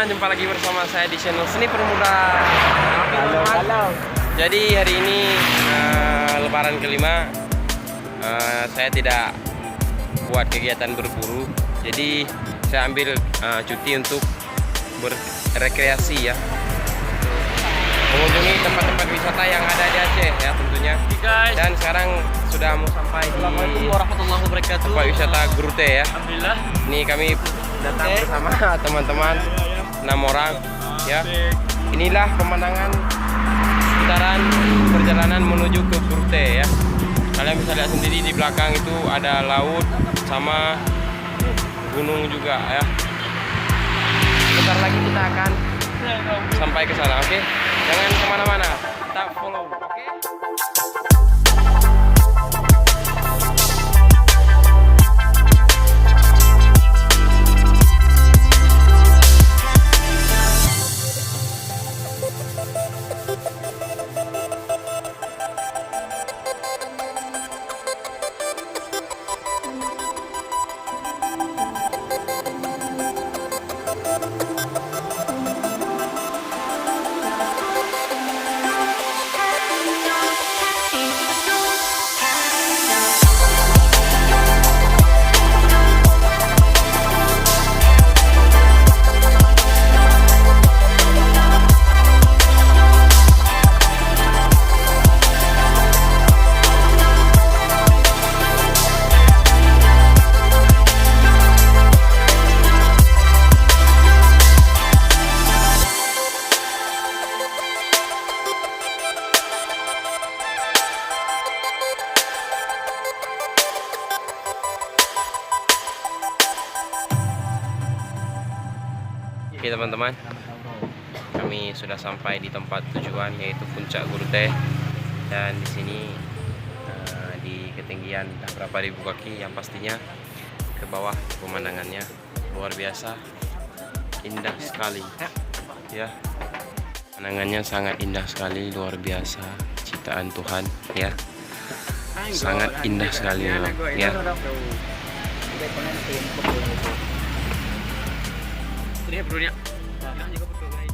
teman-teman, jumpa lagi bersama saya di channel Seni Permuda. Halo. Jadi hari ini Lebaran kelima, saya tidak buat kegiatan berburu. Jadi saya ambil cuti untuk berrekreasi ya, mengunjungi tempat-tempat wisata yang ada di Aceh ya tentunya. Dan sekarang sudah mau sampai di Assalamualaikum warahmatullahi wabarakatuh. tempat wisata Grute ya. Alhamdulillah. Ini kami datang bersama teman-teman 6 orang ya. Inilah pemandangan sekitaran perjalanan menuju ke Grute ya. Kalian bisa lihat sendiri di belakang itu ada laut sama gunung juga ya. Bentar lagi kita akan sampai ke sana, oke? Jangan kemana-mana, tetap follow, oke? Oke teman-teman, kami sudah sampai di tempat tujuan yaitu Puncak Grute, dan di sini di ketinggian berapa ribu kaki yang pastinya ke bawah pemandangannya luar biasa indah sekali ya. Pemandangannya sangat indah sekali, luar biasa, ciptaan Tuhan ya. Sangat indah sekali memang ya. Ini bro-nya. Jangan juga bro guys.